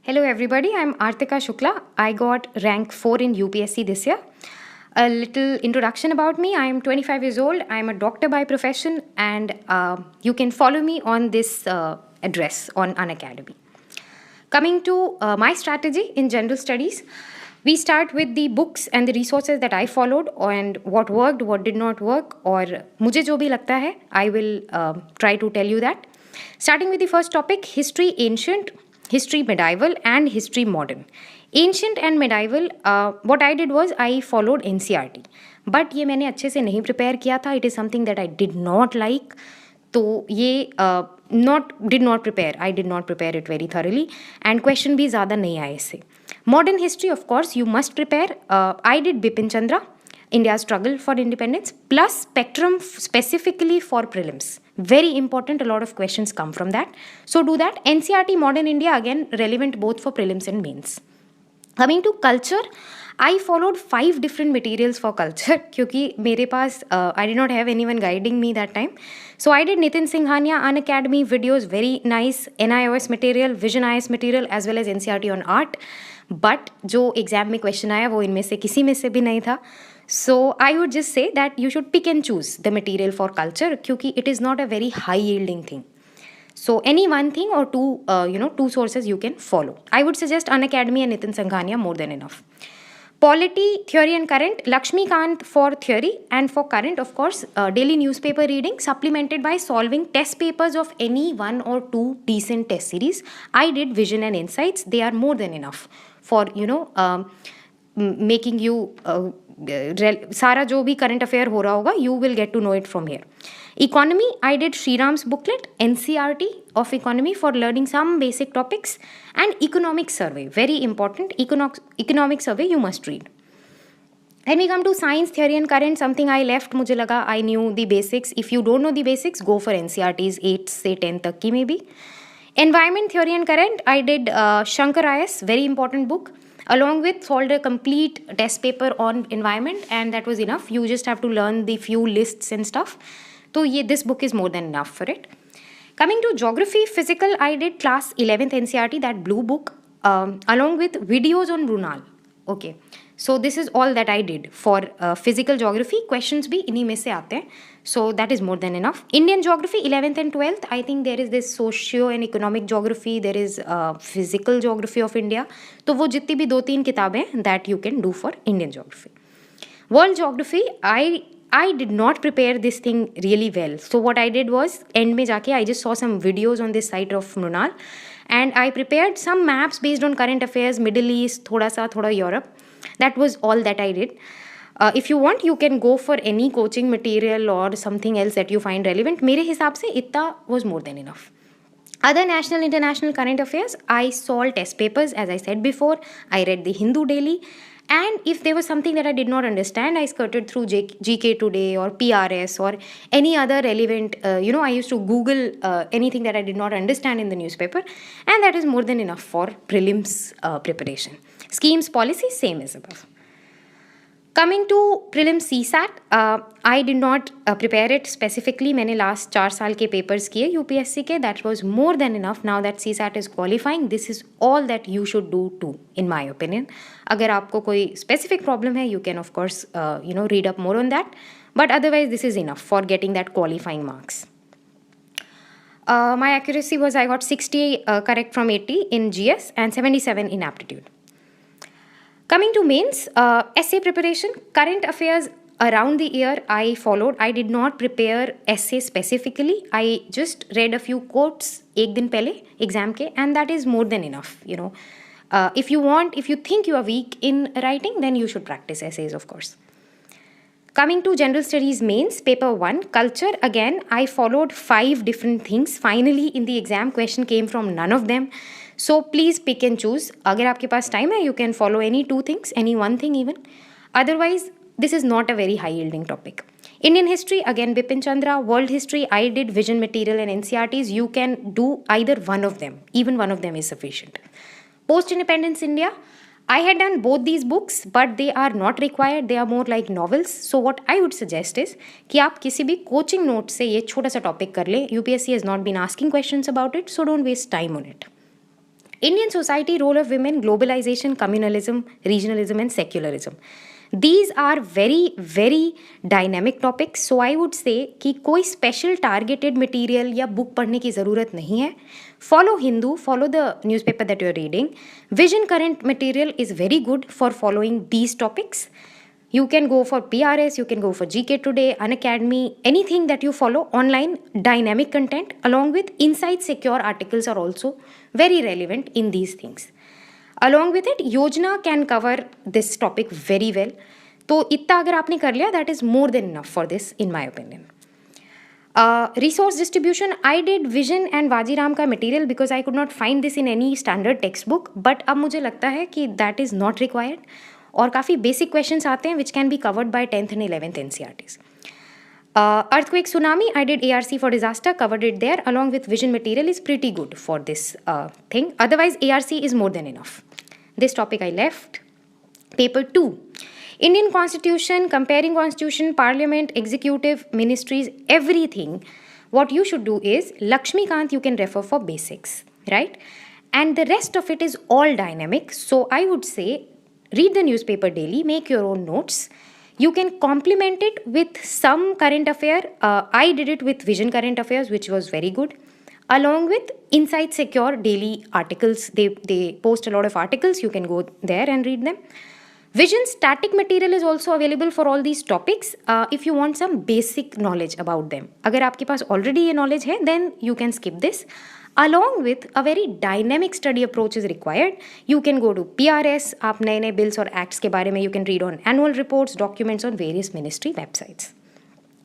Hello everybody, I'm Artika Shukla. I got rank 4 in UPSC this year. A little introduction about me. I am 25 years old. I am a doctor by profession and you can follow me on this address on Unacademy. Coming to my strategy in general studies, we start with the books and the resources that I followed and what worked, what did not work, or मुझे जो भी लगता है, I will try to tell you that. Starting with the first topic, history ancient, history medieval, and history modern. Ancient and medieval, what I did was I followed NCERT. But ये मैंने अच्छे से नहीं prepare किया था. It is something that I did not like. तो ये did not prepare it very thoroughly and question भी ज़्यादा नहीं आए इससे. Modern history, of course, you must prepare. I did Bipin Chandra, India's struggle for independence, plus spectrum specifically for prelims. Very important, a lot of questions come from that. So do that. NCERT Modern India, again, relevant both for prelims and mains. Coming to culture, I followed 5 different materials for culture क्योंकि मेरे पास I did not have anyone guiding me that time. So I did Nitin Singhania, Unacademy videos, very nice NIOS material, Vision IAS material as well as NCERT on art. But जो exam में question आया वो इनमें से किसी में से भी नहीं था. So I would just say that you should pick and choose the material for culture क्योंकि it is not a very high yielding thing. So any one thing or two sources you can follow. I would suggest Unacademy and Nitin Sanghania more than enough. Polity, theory and current, Lakshmi Kant for theory and for current, of course, daily newspaper reading supplemented by solving test papers of any 1 or 2 decent test series. I did Vision and Insights. They are more than enough for, making you सारा जो भी current affair हो रहा होगा, you will get to know it from here. Economy, I did Shriram's booklet, NCERT of economy for learning some basic topics, and economic survey, very important, economic survey you must read. Then we come to science, theory and current, something I left, मुझे लगा I knew the basics. If you don't know the basics, go for NCERT's 8 से 10 तक की maybe. Environment, theory and current, I did Shankar IAS, very important book. Along with solved a complete test paper on environment and that was enough. You just have to learn the few lists and stuff. So this book is more than enough for it. Coming to geography, physical, I did class 11th NCERT, that blue book, along with videos on Runal. Okay, so this is all that I did for physical geography. Questions bhi inhi mein se aate hain. So that is more than enough. Indian geography, 11th and 12th, I think there is this socio and economic geography, there is physical geography of India. So wo jitni bhi 2-3 kitabein that you can do for Indian geography. World geography, I did not prepare this thing really well. So what I did was, end mein jaake I just saw some videos on this site of Mrunal and I prepared some maps based on current affairs, Middle East, thoda Europe. That was all that I did. If you want, you can go for any coaching material or something else that you find relevant. मेरे हिसाब से इतना was more than enough. Other national, international current affairs, I solved test papers, as I said before. I read the Hindu daily. And if there was something that I did not understand, I skirted through GK Today or PRS or any other relevant, I used to Google anything that I did not understand in the newspaper. And that is more than enough for prelims preparation. Schemes, policies, same as above. Coming to prelims CSAT, I did not prepare it specifically. मैंने last 4 साल के papers किए UPSC के. That was more than enough. Now that CSAT is qualifying, this is all that you should do too, in my opinion. अगर आपको कोई specific problem है, you can of course, read up more on that. But otherwise, this is enough for getting that qualifying marks. My accuracy was I got 60 correct from 80 in GS and 77 in aptitude. Coming to mains, essay preparation, current affairs around the year I followed. I did not prepare essay specifically. I just read a few quotes ek din pehle exam ke and that is more than enough. If you think you are weak in writing, then you should practice essays, of course. Coming to general studies mains, paper 1, culture, again, I followed 5 different things. Finally, in the exam, question came from none of them. So please pick and choose. अगर आपके पास time है, you can follow any 2 things, any 1 thing even. Otherwise, this is not a very high yielding topic. Indian history, again, Bipin Chandra. World history, I did vision material and NCERTs. You can do either one of them. Even one of them is sufficient. Post-independence India, I had done both these books, but they are not required. They are more like novels. So what I would suggest is कि आप किसी भी coaching note से ये छोटा सा topic कर लें. UPSC has not been asking questions about it, so don't waste time on it. Indian society, role of women, globalization, communalism, regionalism, and secularism. These are very, very dynamic topics. So I would say कि कोई special targeted material या book पढ़ने की ज़रूरत नहीं है. Follow Hindu, follow the newspaper that you're reading. Vision current material is very good for following these topics. You can go for PRS, you can go for GK Today, Unacademy, anything that you follow online, dynamic content along with inside secure articles are also very relevant in these things. Along with it, Yojana can cover this topic very well. तो इतना अगर आपने कर लिया, that is more than enough for this in my opinion. Resource distribution, I did Vision and Vajiram का material because I could not find this in any standard textbook. But अब मुझे लगता है कि that is not required. और काफ़ी basic questions आते हैं which can be covered by 10th and 11th NCERTs. Earthquake tsunami, I did ARC for disaster, covered it there along with vision material is pretty good for this thing. Otherwise ARC is more than enough. This topic I left. Paper 2, Indian Constitution, comparing Constitution, Parliament, Executive, Ministries, everything. What you should do is Lakshmikant you can refer for basics, right? And the rest of it is all dynamic. So I would say read the newspaper daily, make your own notes. You can complement it with some current affair. I did it with Vision Current Affairs, which was very good. Along with Inside Secure daily articles. They post a lot of articles. You can go there and read them. Vision static material is also available for all these topics if you want some basic knowledge about them. अगर आपके पास already ये knowledge है, then you can skip this. Along with a very dynamic study approach is required. You can go to PRS, आप नए नए bills और acts के बारे में you can read on annual reports, documents on various ministry websites.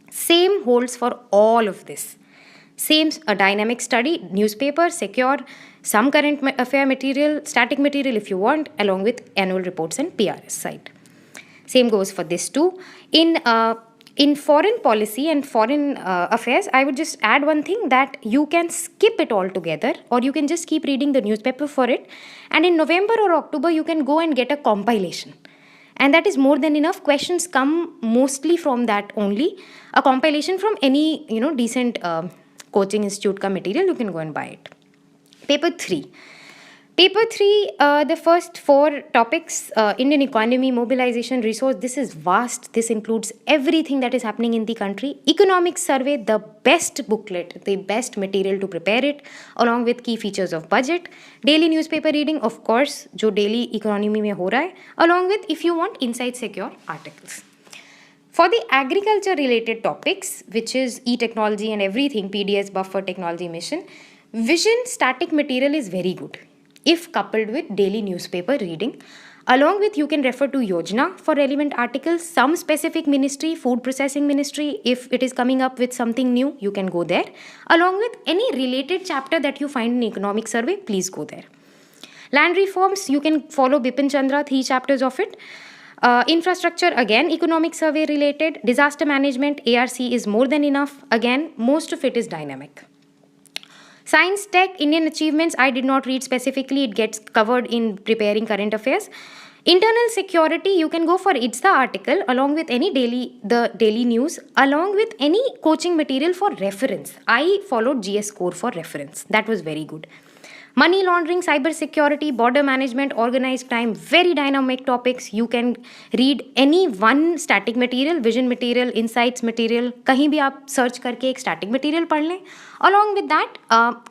Same holds for all of this. Same a dynamic study, newspaper, secure, some current affair material, static material if you want, along with annual reports and PRS site. Same goes for this too. In foreign policy and foreign affairs, I would just add one thing that you can skip it altogether or you can just keep reading the newspaper for it. And in November or October, you can go and get a compilation. And that is more than enough. Questions come mostly from that only. A compilation from any, decent coaching institute ka material, you can go and buy it. Paper 3. Paper 3, the first 4 topics, Indian economy, mobilization, resource, this is vast. This includes everything that is happening in the country. Economic survey, the best booklet, the best material to prepare it, along with key features of budget. Daily newspaper reading, of course, jo daily economy mein ho raha hai, along with, if you want, inside secure articles. For the agriculture related topics, which is e-technology and everything, PDS, buffer, technology mission, vision static material is very good if coupled with daily newspaper reading. Along with, you can refer to Yojana for relevant articles, some specific ministry, food processing ministry, if it is coming up with something new, you can go there. Along with any related chapter that you find in economic survey, please go there. Land reforms, you can follow Bipin Chandra, 3 chapters of it. Infrastructure, again, economic survey related. Disaster management, ARC is more than enough. Again, most of it is dynamic. Science, tech, Indian achievements, I did not read specifically. It gets covered in preparing current affairs. Internal security, you can go for it's the article along with any daily news, along with any coaching material for reference. I followed GS Core for reference. That was very good. Money laundering, cyber security, border management, organized crime, very dynamic topics. You can read any one static material, vision material, insights material. कहीं भी आप search करके एक static material पढ़ लें. Along with that,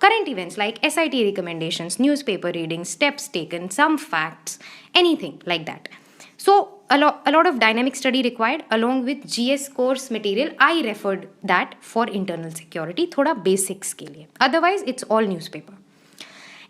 current events like SIT recommendations, newspaper reading, steps taken, some facts, anything like that. So a lot of dynamic study required along with GS course material. I referred that for internal security, थोड़ा basics के लिए. Otherwise, it's all newspaper.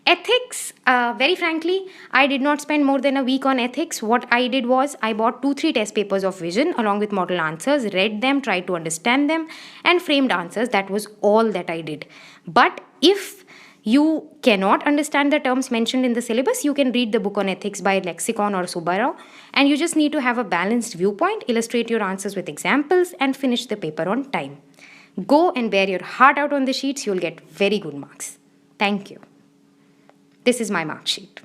Ethics, very frankly, I did not spend more than a week on ethics. What I did was I bought 2-3 test papers of vision along with model answers, read them, tried to understand them, and framed answers. That was all that I did. But if you cannot understand the terms mentioned in the syllabus, you can read the book on ethics by Lexicon or Subbarao, and you just need to have a balanced viewpoint, illustrate your answers with examples, and finish the paper on time. Go and bear your heart out on the sheets. You'll get very good marks. Thank you. This is my mark sheet.